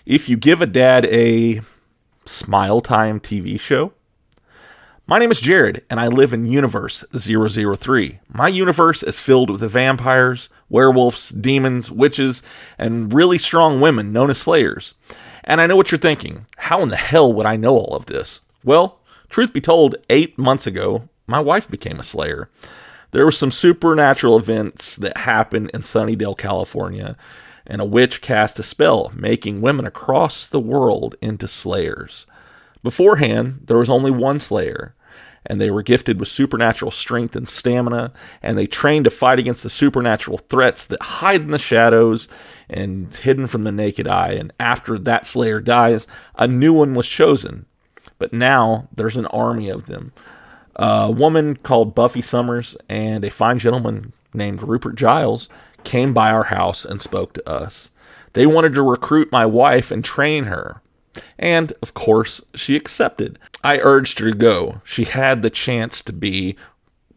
if you give a dad a smile time TV show? My name is Jared, and I live in Universe 003. My universe is filled with vampires, werewolves, demons, witches, and really strong women known as slayers. And I know what you're thinking. How in the hell would I know all of this? Well, truth be told, 8 months ago, my wife became a slayer. There were some supernatural events that happened in Sunnydale, California, and a witch cast a spell, making women across the world into slayers. Beforehand, there was only one slayer, and they were gifted with supernatural strength and stamina, and they trained to fight against the supernatural threats that hide in the shadows and hidden from the naked eye. And after that slayer dies, a new one was chosen. But now there's an army of them. A woman called Buffy Summers and a fine gentleman named Rupert Giles came by our house and spoke to us. They wanted to recruit my wife and train her. And, of course, she accepted. I urged her to go. She had the chance to be,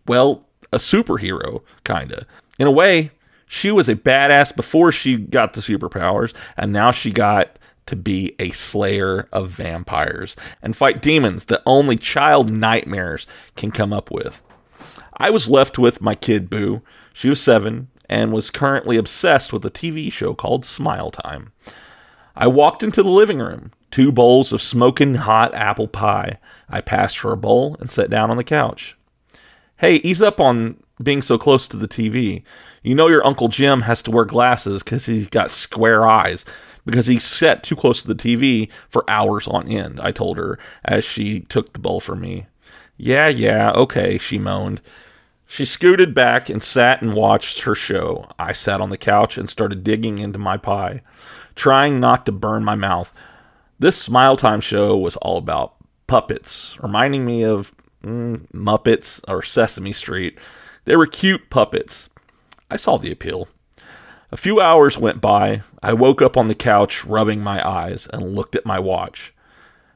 well, a superhero, kinda. In a way, she was a badass before she got the superpowers, and now she got to be a slayer of vampires and fight demons that only child nightmares can come up with. I was left with my kid, Boo. She was 7 and was currently obsessed with a TV show called Smile Time. I walked into the living room, 2 bowls of smoking hot apple pie. I passed her a bowl and sat down on the couch. Hey, ease up on being so close to the TV. You know your Uncle Jim has to wear glasses because he's got square eyes, because he sat too close to the TV for hours on end, I told her as she took the bowl from me. Yeah, okay, she moaned. She scooted back and sat and watched her show. I sat on the couch and started digging into my pie, trying not to burn my mouth. This Smile Time show was all about puppets, reminding me of Muppets or Sesame Street. They were cute puppets. I saw the appeal. A few hours went by. I woke up on the couch, rubbing my eyes, and looked at my watch.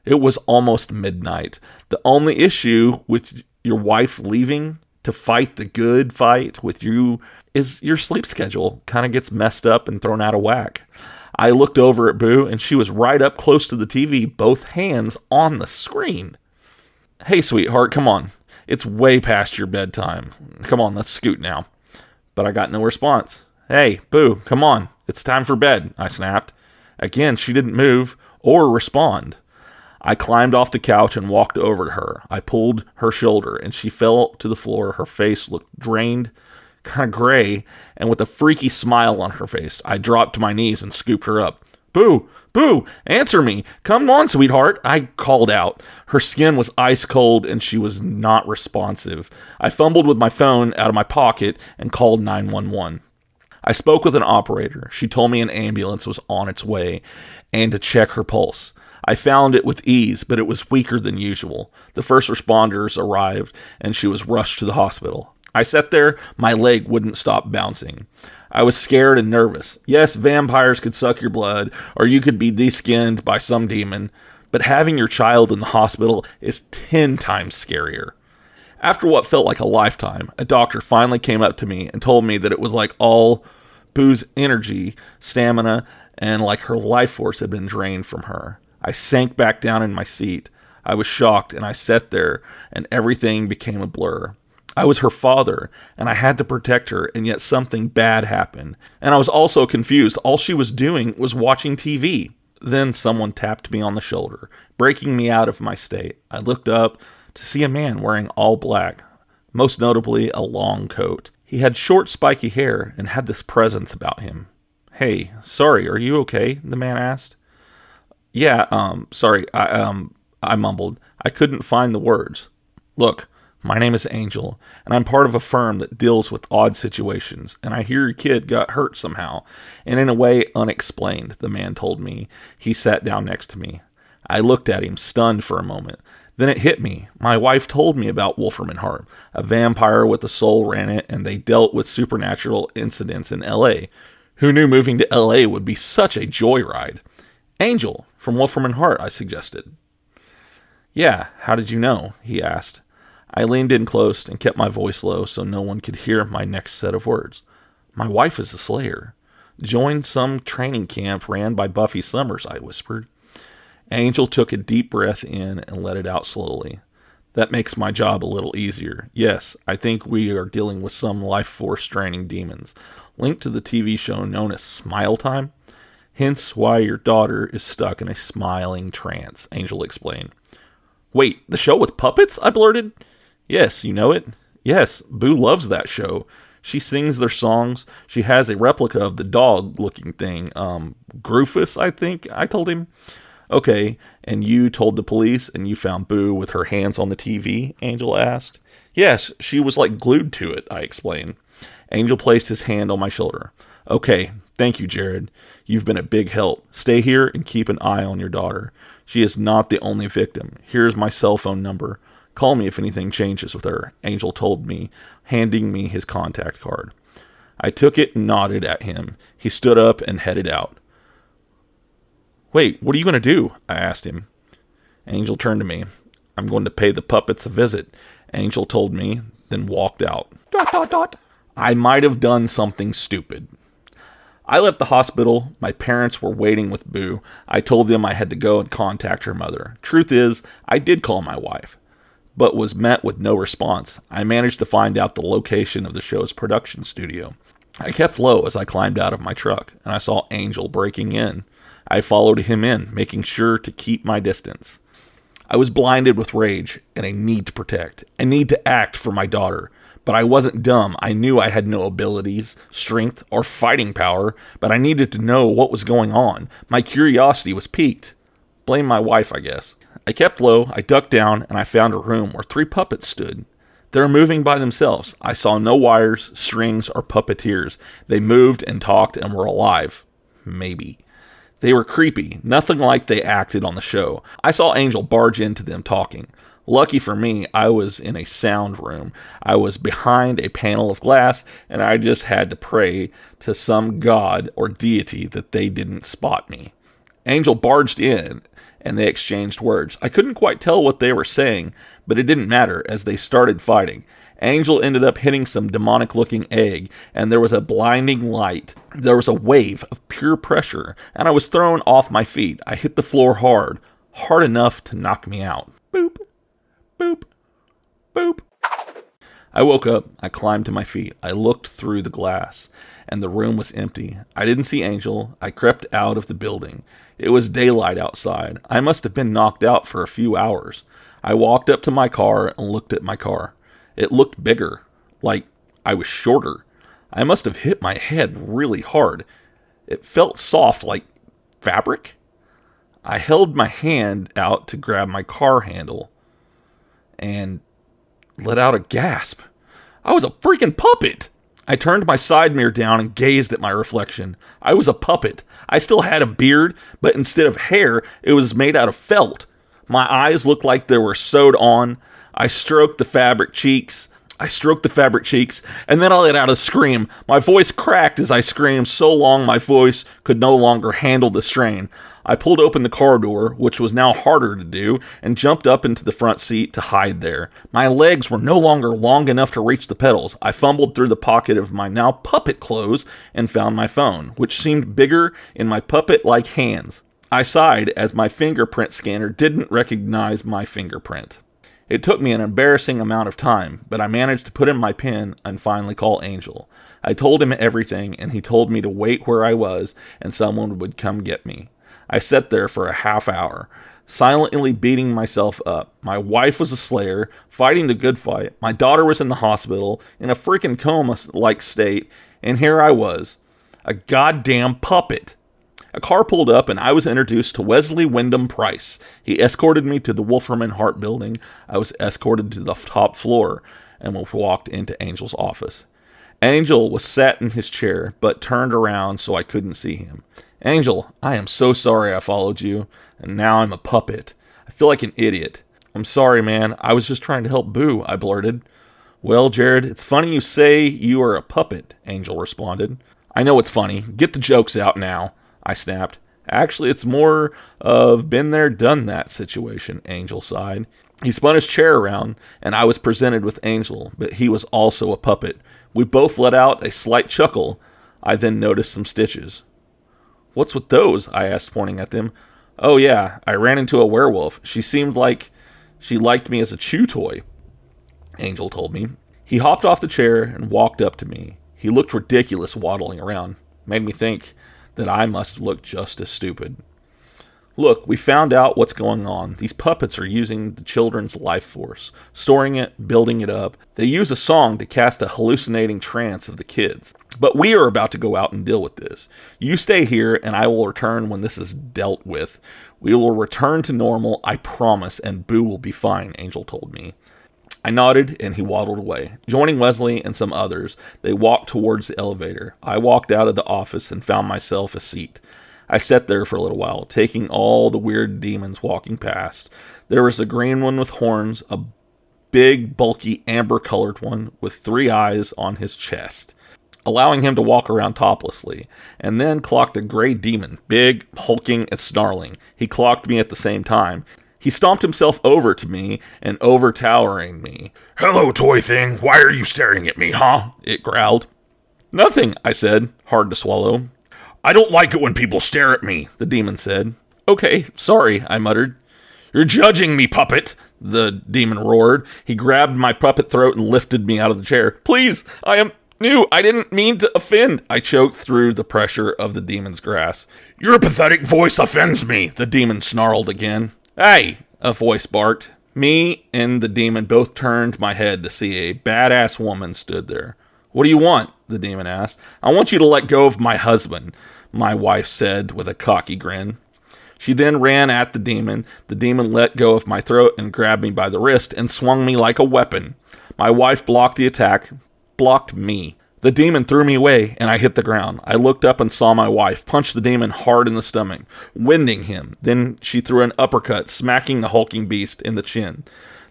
It was almost midnight. The only issue with your wife leaving to fight the good fight with you is your sleep schedule kind of gets messed up and thrown out of whack. I looked over at Boo, and she was right up close to the TV, both hands on the screen. Hey, sweetheart, come on. It's way past your bedtime. Come on, let's scoot now. But I got no response. Hey, Boo, come on. It's time for bed, I snapped. Again, she didn't move or respond. I climbed off the couch and walked over to her. I pulled her shoulder, and she fell to the floor. Her face looked drained, kind of gray, and with a freaky smile on her face. I dropped to my knees and scooped her up. Boo! Boo! Answer me! Come on, sweetheart! I called out. Her skin was ice cold, and she was not responsive. I fumbled with my phone out of my pocket and called 911. I spoke with an operator. She told me an ambulance was on its way and to check her pulse. I found it with ease, but it was weaker than usual. The first responders arrived, and she was rushed to the hospital. I sat there, my leg wouldn't stop bouncing. I was scared and nervous. Yes, vampires could suck your blood, or you could be deskinned by some demon, but having your child in the hospital is 10 times scarier. After what felt like a lifetime, a doctor finally came up to me and told me that it was like all Boo's energy, stamina, and like her life force had been drained from her. I sank back down in my seat. I was shocked, and I sat there, and everything became a blur. I was her father, and I had to protect her, and yet something bad happened. And I was also confused. All she was doing was watching TV. Then someone tapped me on the shoulder, breaking me out of my state. I looked up to see a man wearing all black, most notably a long coat. He had short, spiky hair and had this presence about him. Hey, sorry, are you okay? The man asked. Yeah, sorry, I mumbled. I couldn't find the words. Look, my name is Angel, and I'm part of a firm that deals with odd situations, and I hear your kid got hurt somehow, and in a way unexplained, the man told me. He sat down next to me. I looked at him, stunned for a moment. Then it hit me. My wife told me about Wolfram and Hart. A vampire with a soul ran it, and they dealt with supernatural incidents in L.A. Who knew moving to L.A. would be such a joyride? Angel, from Wolfram and Hart, I suggested. Yeah, how did you know? He asked. I leaned in close and kept my voice low so no one could hear my next set of words. My wife is a slayer. Joined some training camp ran by Buffy Summers, I whispered. Angel took a deep breath in and let it out slowly. That makes my job a little easier. Yes, I think we are dealing with some life force draining demons, linked to the TV show known as Smile Time. Hence why your daughter is stuck in a smiling trance, Angel explained. Wait, the show with puppets? I blurted. Yes, you know it? Yes, Boo loves that show. She sings their songs. She has a replica of the dog-looking thing. Groofus, I think, I told him. Okay, and you told the police and you found Boo with her hands on the TV? Angel asked. Yes, she was like glued to it, I explained. Angel placed his hand on my shoulder. Okay, thank you, Jared. You've been a big help. Stay here and keep an eye on your daughter. She is not the only victim. Here's my cell phone number. Call me if anything changes with her, Angel told me, handing me his contact card. I took it and nodded at him. He stood up and headed out. Wait, what are you going to do? I asked him. Angel turned to me. I'm going to pay the puppets a visit, Angel told me, then walked out. ... I might have done something stupid. I left the hospital. My parents were waiting with Boo. I told them I had to go and contact her mother. Truth is, I did call my wife, but was met with no response. I managed to find out the location of the show's production studio. I kept low as I climbed out of my truck, and I saw Angel breaking in. I followed him in, making sure to keep my distance. I was blinded with rage and a need to protect, a need to act for my daughter. But I wasn't dumb. I knew I had no abilities, strength, or fighting power, but I needed to know what was going on. My curiosity was piqued. Blame my wife, I guess. I kept low, I ducked down, and I found a room where 3 puppets stood. They were moving by themselves. I saw no wires, strings, or puppeteers. They moved and talked and were alive. Maybe. They were creepy, nothing like they acted on the show. I saw Angel barge into them talking. Lucky for me, I was in a sound room. I was behind a panel of glass, and I just had to pray to some god or deity that they didn't spot me. Angel barged in, and they exchanged words. I couldn't quite tell what they were saying, but it didn't matter as they started fighting. Angel ended up hitting some demonic-looking egg, and there was a blinding light. There was a wave of pure pressure, and I was thrown off my feet. I hit the floor hard enough to knock me out. Boop. Boop. Boop. I woke up. I climbed to my feet. I looked through the glass, and the room was empty. I didn't see Angel. I crept out of the building. It was daylight outside. I must have been knocked out for a few hours. I walked up to my car and looked at my car. It looked bigger, like I was shorter. I must have hit my head really hard. It felt soft, like fabric. I held my hand out to grab my car handle and let out a gasp. I was a freaking puppet! I turned my side mirror down and gazed at my reflection. I was a puppet. I still had a beard, but instead of hair, it was made out of felt. My eyes looked like they were sewed on. I stroked the fabric cheeks, and then I let out a scream. My voice cracked as I screamed so long my voice could no longer handle the strain. I pulled open the car door, which was now harder to do, and jumped up into the front seat to hide there. My legs were no longer long enough to reach the pedals. I fumbled through the pocket of my now puppet clothes and found my phone, which seemed bigger in my puppet-like hands. I sighed as my fingerprint scanner didn't recognize my fingerprint. It took me an embarrassing amount of time, but I managed to put in my PIN and finally call Angel. I told him everything, and he told me to wait where I was, and someone would come get me. I sat there for a half hour, silently beating myself up. My wife was a slayer, fighting the good fight. My daughter was in the hospital, in a freaking coma-like state, and here I was, a goddamn puppet. A car pulled up, and I was introduced to Wesley Wyndham Price. He escorted me to the Wolferman Hart building. I was escorted to the top floor, and walked into Angel's office. Angel was sat in his chair, but turned around so I couldn't see him. Angel, I am so sorry I followed you, and now I'm a puppet. I feel like an idiot. I'm sorry, man. I was just trying to help Boo, I blurted. Well, Jared, it's funny you say you are a puppet, Angel responded. I know it's funny. Get the jokes out now, I snapped. Actually, it's more of been there, done that situation, Angel sighed. He spun his chair around, and I was presented with Angel, but he was also a puppet. We both let out a slight chuckle. I then noticed some stitches. "What's with those?" I asked, pointing at them. "Oh yeah, I ran into a werewolf. She seemed like she liked me as a chew toy," Angel told me. He hopped off the chair and walked up to me. He looked ridiculous waddling around. Made me think that I must look just as stupid. "Look, we found out what's going on. These puppets are using the children's life force, storing it, building it up. They use a song to cast a hallucinating trance of the kids. But we are about to go out and deal with this. You stay here, and I will return when this is dealt with. We will return to normal, I promise, and Boo will be fine," Angel told me. I nodded, and he waddled away. Joining Wesley and some others, they walked towards the elevator. I walked out of the office and found myself a seat. I sat there for a little while, taking all the weird demons walking past. There was a green one with horns, a big, bulky, amber-colored one with 3 eyes on his chest, allowing him to walk around toplessly, and then clocked a gray demon, big, hulking, and snarling. He clocked me at the same time. He stomped himself over to me and overtowering me. "Hello, toy thing. Why are you staring at me, huh?" it growled. "Nothing," I said, hard to swallow. "I don't like it when people stare at me," the demon said. "Okay, sorry," I muttered. "You're judging me, puppet," the demon roared. He grabbed my puppet throat and lifted me out of the chair. "Please, I am new. I didn't mean to offend," I choked through the pressure of the demon's grasp. "Your pathetic voice offends me," the demon snarled again. "Hey," a voice barked. Me and the demon both turned my head to see a badass woman stood there. "What do you want?" the demon asked. "I want you to let go of my husband," my wife said with a cocky grin. She then ran at the demon. The demon let go of my throat and grabbed me by the wrist and swung me like a weapon. My wife blocked the attack, blocked me. The demon threw me away, and I hit the ground. I looked up and saw my wife punch the demon hard in the stomach, winding him. Then she threw an uppercut, smacking the hulking beast in the chin.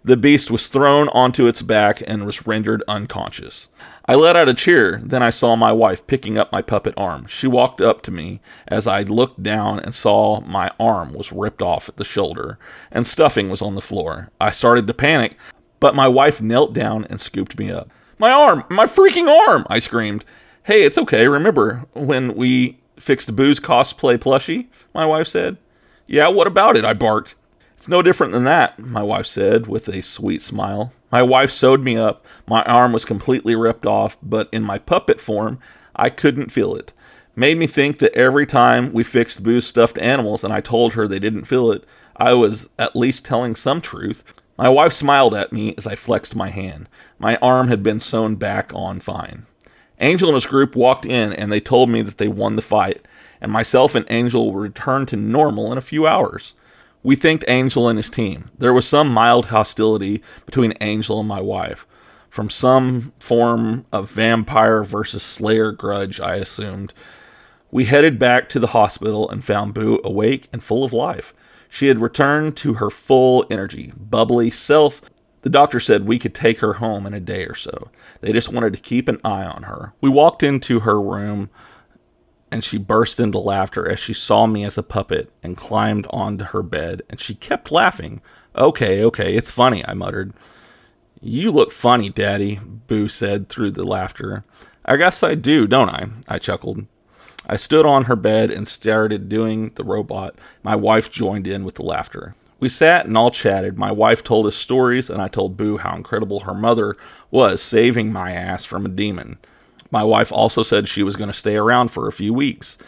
The beast was thrown onto its back and was rendered unconscious. I let out a cheer. Then I saw my wife picking up my puppet arm. She walked up to me as I looked down and saw my arm was ripped off at the shoulder, and stuffing was on the floor. I started to panic, but my wife knelt down and scooped me up. "My arm! My freaking arm!" I screamed. "Hey, it's okay. Remember when we fixed Boo's cosplay plushie?" my wife said. "Yeah, what about it?" I barked. "It's no different than that," my wife said with a sweet smile. My wife sewed me up. My arm was completely ripped off, but in my puppet form, I couldn't feel it. Made me think that every time we fixed Boo's stuffed animals and I told her they didn't feel it, I was at least telling some truth. My wife smiled at me as I flexed my hand. My arm had been sewn back on fine. Angel and his group walked in and they told me that they won the fight, and myself and Angel will return to normal in a few hours. We thanked Angel and his team. There was some mild hostility between Angel and my wife, from some form of vampire versus slayer grudge, I assumed. We headed back to the hospital and found Boo awake and full of life. She had returned to her full energy, bubbly self. The doctor said we could take her home in a day or so. They just wanted to keep an eye on her. We walked into her room, and she burst into laughter as she saw me as a puppet and climbed onto her bed, and she kept laughing. Okay, it's funny," I muttered. "You look funny, Daddy," Boo said through the laughter. "I guess I do, don't I?" I chuckled. I stood on her bed and started doing the robot. My wife joined in with the laughter. We sat and all chatted. My wife told us stories, and I told Boo how incredible her mother was, saving my ass from a demon. My wife also said she was going to stay around for a few weeks.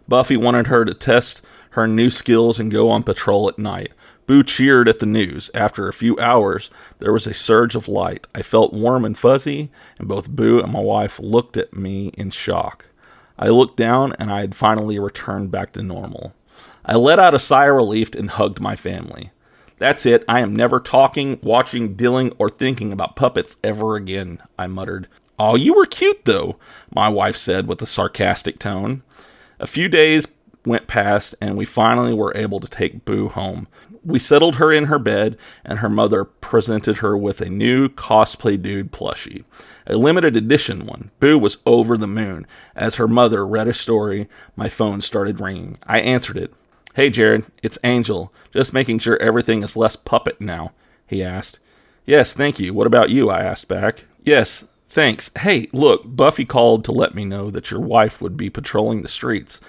Buffy wanted her to test her new skills and go on patrol at night. Boo cheered at the news. After a few hours, there was a surge of light. I felt warm and fuzzy, and both Boo and my wife looked at me in shock. I looked down, and I had finally returned back to normal. I let out a sigh of relief and hugged my family. "That's it. I am never talking, watching, dealing, or thinking about puppets ever again," I muttered. "Aw, you were cute, though," my wife said with a sarcastic tone. A few days went past, and we finally were able to take Boo home. We settled her in her bed, and her mother presented her with a new cosplay dude plushie, a limited edition one. Boo was over the moon. As her mother read a story, my phone started ringing. I answered it. "Hey, Jared, it's Angel. Just making sure everything is less puppet now," he asked. "Yes, thank you. What about you?" I asked back. "Yes, Thanks. Hey, look, Buffy called to let me know that your wife would be patrolling the streets.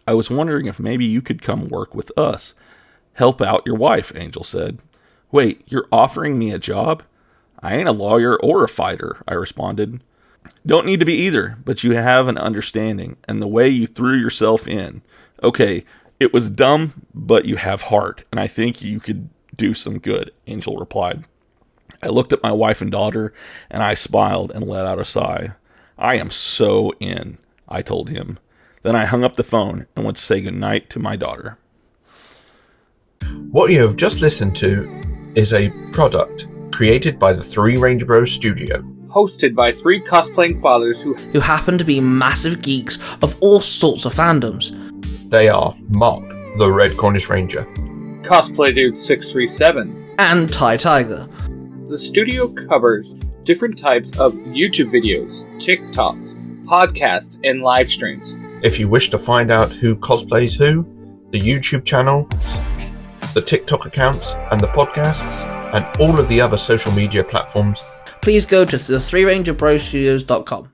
I was wondering if maybe you could come work with us. Help out your wife, Angel said. Wait, you're offering me a job? I ain't a lawyer or a fighter, I responded. Don't need to be either, but you have an understanding, and the way you threw yourself in. Okay, it was dumb, but you have heart, and I think you could do some good, Angel replied. I looked at my wife and daughter, and I smiled and let out a sigh. I am so in, I told him. Then I hung up the phone and went to say goodnight to my daughter. What you have just listened to is a product created by the Three Ranger Bros Studio. Hosted by three cosplaying fathers who happen to be massive geeks of all sorts of fandoms. They are Mark, the Red Cornish Ranger, Cosplay Dude 637, and Ty Tiger. The studio covers different types of YouTube videos, TikToks, podcasts, and live streams. If you wish to find out who cosplays who, the YouTube channels, the TikTok accounts, and the podcasts, and all of the other social media platforms, please go to the 3rangerbrostudios.com.